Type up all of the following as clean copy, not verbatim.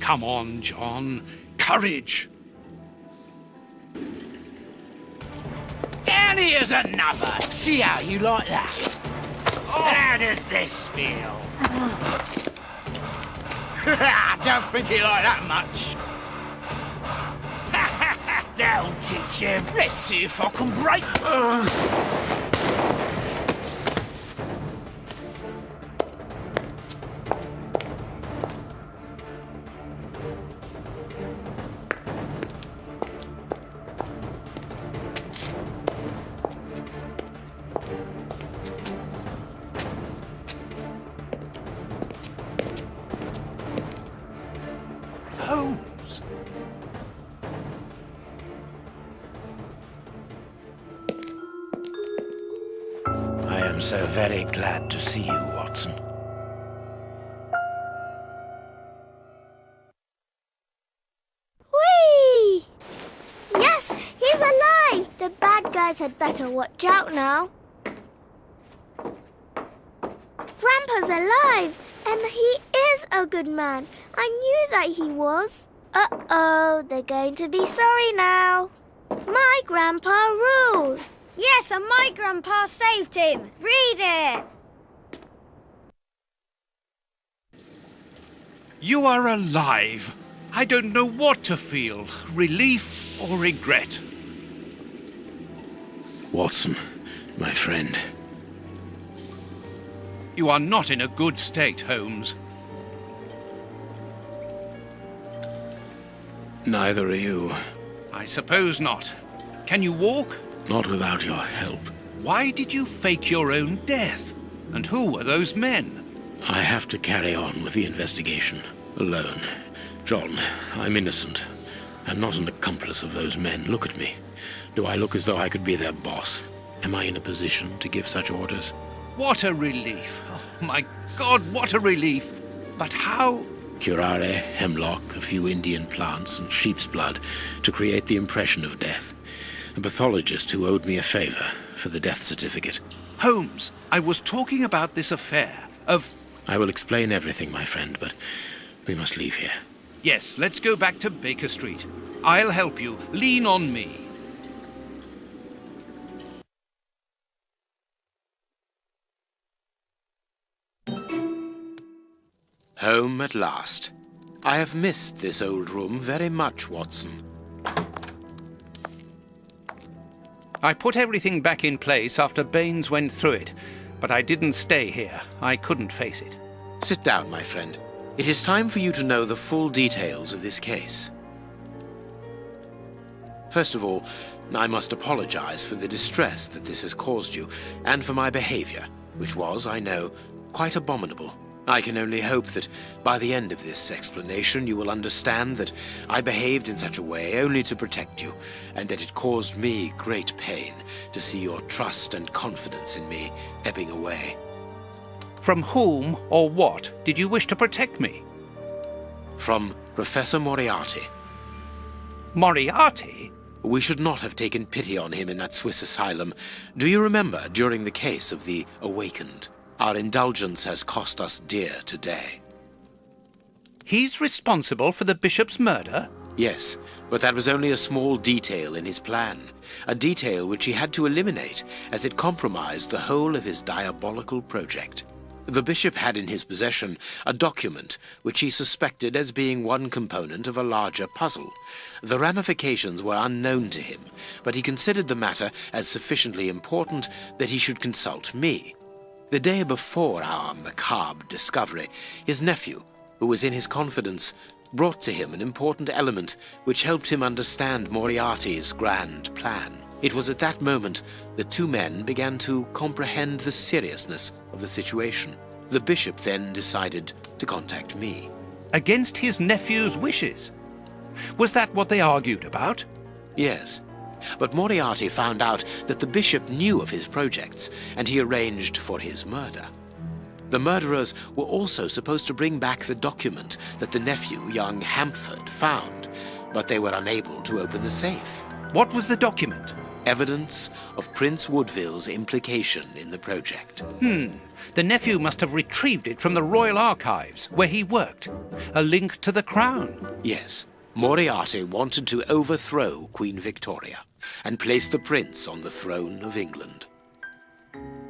Come on, John. Courage. And here's another. See how you like that? How does this feel? I don't think you like that much. That'll teach him. Let's see if I can break. Holmes. I am so very glad to see you, Watson. Whee! Yes, he's alive! The bad guys had better watch out now. Grandpa's alive, and he is a good man. I knew that he was. Uh-oh, they're going to be sorry now. My grandpa ruled. Yes, and my grandpa saved him. Read it. You are alive. I don't know what to feel. Relief or regret. Watson, my friend. You are not in a good state, Holmes. Neither are you. I suppose not. Can you walk? Not without your help. Why did you fake your own death? And who were those men? I have to carry on with the investigation. Alone. John, I'm innocent. I'm not an accomplice of those men. Look at me. Do I look as though I could be their boss? Am I in a position to give such orders? What a relief. Oh, my God, what a relief. But how? Curare, hemlock, a few Indian plants, and sheep's blood to create the impression of death. A pathologist who owed me a favor for the death certificate. Holmes, I was talking about this affair of... I will explain everything, my friend, but we must leave here. Yes, let's go back to Baker Street. I'll help you. Lean on me. Home at last. I have missed this old room very much, Watson. I put everything back in place after Baines went through it, but I didn't stay here. I couldn't face it. Sit down, my friend. It is time for you to know the full details of this case. First of all, I must apologize for the distress that this has caused you, and for my behavior, which was, I know, quite abominable. I can only hope that by the end of this explanation you will understand that I behaved in such a way only to protect you, and that it caused me great pain to see your trust and confidence in me ebbing away. From whom or what did you wish to protect me? From Professor Moriarty. Moriarty? We should not have taken pity on him in that Swiss asylum. Do you remember during the case of the Awakened? Our indulgence has cost us dear today. He's responsible for the bishop's murder? Yes, but that was only a small detail in his plan. A detail which he had to eliminate, as it compromised the whole of his diabolical project. The bishop had in his possession a document which he suspected as being one component of a larger puzzle. The ramifications were unknown to him, but he considered the matter as sufficiently important that he should consult me. The day before our macabre discovery, his nephew, who was in his confidence, brought to him an important element which helped him understand Moriarty's grand plan. It was at that moment that two men began to comprehend the seriousness of the situation. The bishop then decided to contact me. Against his nephew's wishes? Was that what they argued about? Yes. But Moriarty found out that the bishop knew of his projects, and he arranged for his murder. The murderers were also supposed to bring back the document that the nephew, young Hampford, found, but they were unable to open the safe. What was the document? evidence of Prince Woodville's implication in the project. The nephew must have retrieved it from the Royal Archives, where he worked. A link to the crown. Yes, Moriarty wanted to overthrow Queen Victoria and place the prince on the throne of England.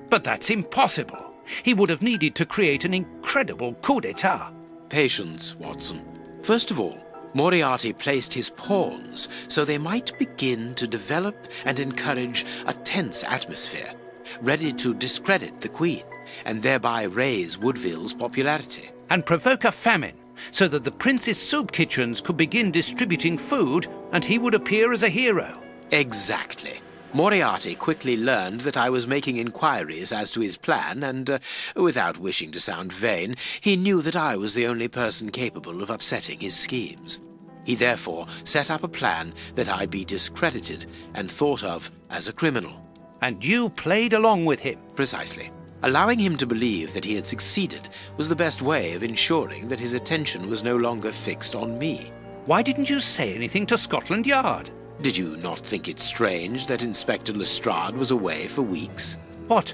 But that's impossible. He would have needed to create an incredible coup d'etat. Patience, Watson. First of all, Moriarty placed his pawns so they might begin to develop and encourage a tense atmosphere, ready to discredit the Queen and thereby raise Woodville's popularity. And provoke a famine, so that the prince's soup kitchens could begin distributing food and he would appear as a hero. Exactly. Moriarty quickly learned that I was making inquiries as to his plan and, without wishing to sound vain, he knew that I was the only person capable of upsetting his schemes. He therefore set up a plan that I be discredited and thought of as a criminal. And you played along with him. Precisely. Allowing him to believe that he had succeeded was the best way of ensuring that his attention was no longer fixed on me. Why didn't you say anything to Scotland Yard? Did you not think it strange that Inspector Lestrade was away for weeks? What?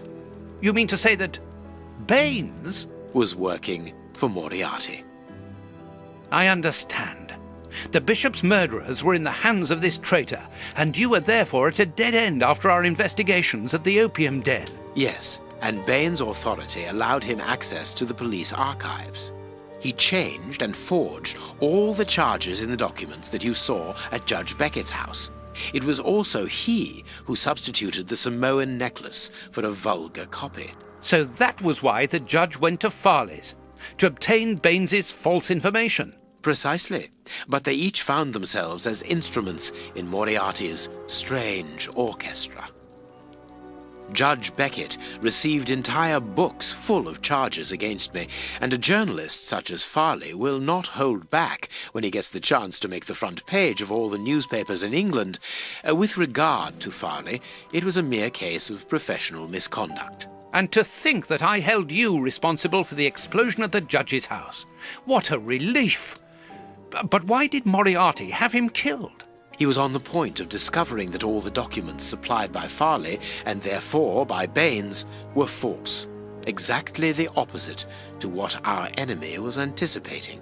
You mean to say that Baines Was working for Moriarty. I understand. The bishop's murderers were in the hands of this traitor, and you were therefore at a dead end after our investigations at the opium den. Yes, and Baines' authority allowed him access to the police archives. He changed and forged all the charges in the documents that you saw at Judge Beckett's house. It was also he who substituted the Samoan necklace for a vulgar copy. So that was why the judge went to Farley's, to obtain Baines's false information. Precisely, but they each found themselves as instruments in Moriarty's strange orchestra. Judge Beckett received entire books full of charges against me, and a journalist such as Farley will not hold back when he gets the chance to make the front page of all the newspapers in England. With regard to Farley, it was a mere case of professional misconduct. And to think that I held you responsible for the explosion at the judge's house. What a relief! But why did Moriarty have him killed? He was on the point of discovering that all the documents supplied by Farley, and therefore by Baines, were false. Exactly the opposite to what our enemy was anticipating.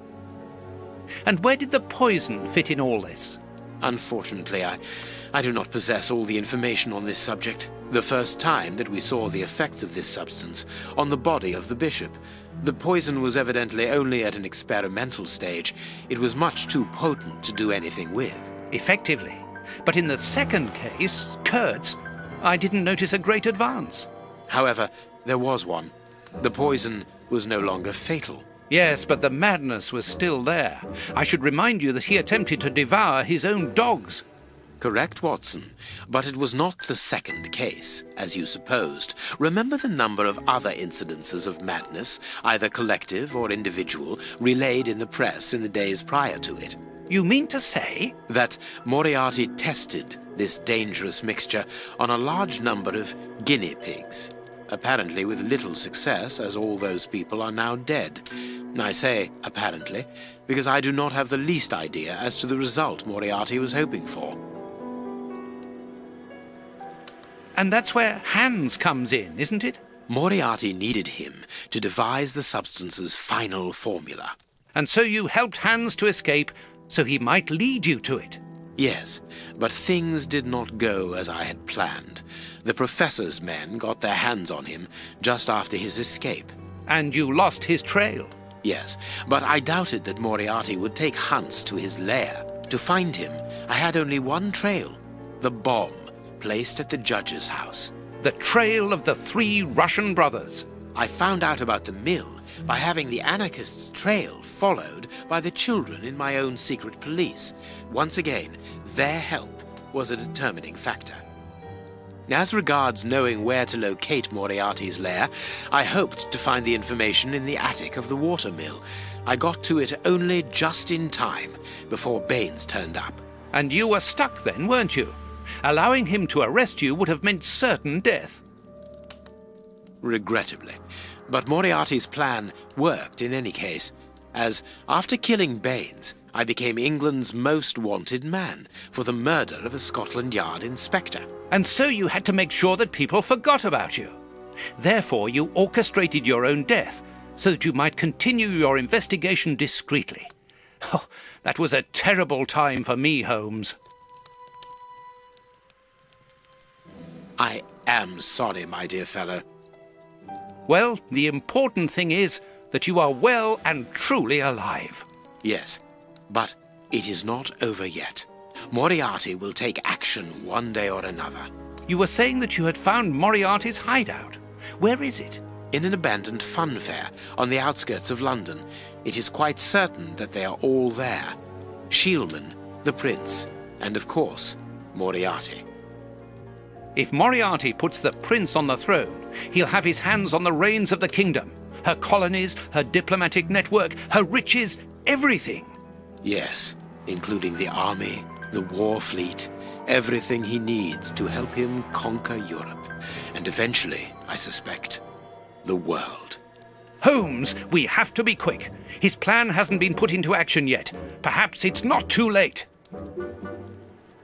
And where did the poison fit in all this? Unfortunately, I do not possess all the information on this subject. The first time that we saw the effects of this substance on the body of the bishop, the poison was evidently only at an experimental stage. It was much too potent to do anything with. Effectively. But in the second case, Kurtz, I didn't notice a great advance. However, there was one. The poison was no longer fatal. Yes, but the madness was still there. I should remind you that he attempted to devour his own dogs. Correct, Watson, but it was not the second case, as you supposed. Remember the number of other incidences of madness, either collective or individual, relayed in the press in the days prior to it. You mean to say? That Moriarty tested this dangerous mixture on a large number of guinea pigs, apparently with little success, as all those people are now dead. I say apparently, because I do not have the least idea as to the result Moriarty was hoping for. And that's where Hans comes in, isn't it? Moriarty needed him to devise the substance's final formula. And so you helped Hans to escape, so he might lead you to it. Yes, but things did not go as I had planned. The professor's men got their hands on him just after his escape. And you lost his trail. Yes, but I doubted that Moriarty would take Hans to his lair. To find him, I had only one trail, the bomb placed at the judge's house. The trail of the 3 Russian brothers. I found out about the mill by having the anarchists' trail followed by the children in my own secret police. Once again, their help was a determining factor. As regards knowing where to locate Moriarty's lair, I hoped to find the information in the attic of the water mill. I got to it only just in time before Baines turned up. And you were stuck then, weren't you? Allowing him to arrest you would have meant certain death. Regrettably. But Moriarty's plan worked in any case, as after killing Baines, I became England's most wanted man for the murder of a Scotland Yard inspector. And so you had to make sure that people forgot about you. Therefore, you orchestrated your own death so that you might continue your investigation discreetly. Oh, that was a terrible time for me, Holmes. I am sorry, my dear fellow. Well, the important thing is that you are well and truly alive. Yes, but it is not over yet. Moriarty will take action one day or another. You were saying that you had found Moriarty's hideout. Where is it? In an abandoned fun fair on the outskirts of London. It is quite certain that they are all there. Shielman, the Prince, and of course, Moriarty. If Moriarty puts the Prince on the throne, he'll have his hands on the reins of the kingdom. Her colonies, her diplomatic network, her riches, everything. Yes, including the army, the war fleet, everything he needs to help him conquer Europe. And eventually, I suspect, the world. Holmes, we have to be quick. His plan hasn't been put into action yet. Perhaps it's not too late.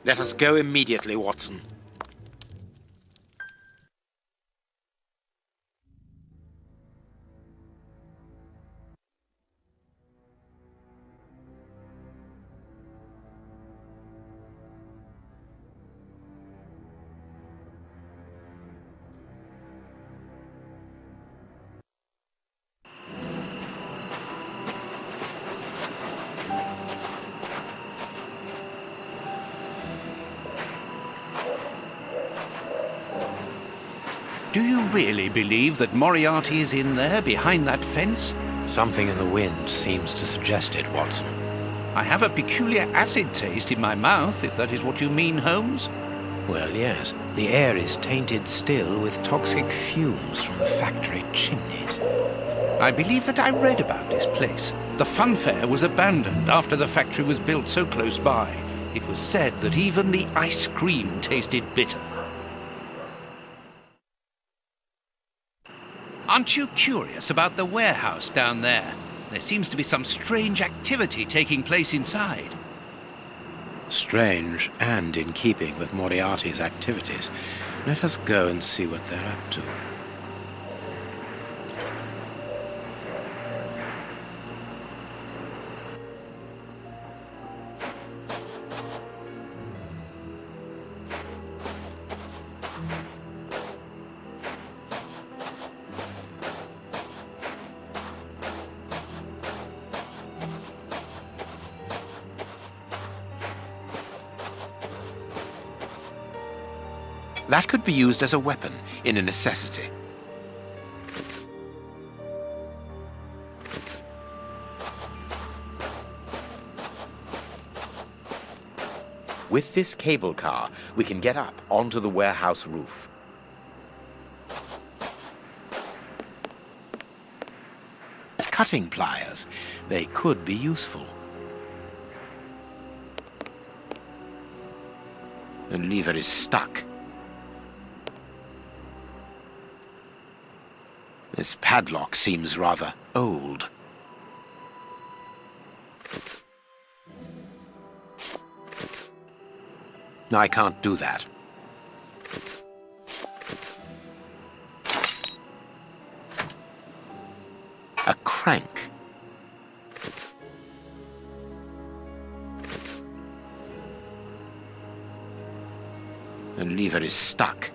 Let us go immediately, Watson. Do you really believe that Moriarty is in there behind that fence? Something in the wind seems to suggest it, Watson. I have a peculiar acid taste in my mouth, if that is what you mean, Holmes. Well, yes. The air is tainted still with toxic fumes from the factory chimneys. I believe that I read about this place. The fun fair was abandoned after the factory was built so close by. It was said that even the ice cream tasted bitter. Aren't you curious about the warehouse down there? There seems to be some strange activity taking place inside. Strange and in keeping with Moriarty's activities. Let us go and see what they're up to. That could be used as a weapon in a necessity. With this cable car, we can get up onto the warehouse roof. Cutting pliers. They could be useful. The lever is stuck. This padlock seems rather old. I can't do that. A crank. The lever is stuck.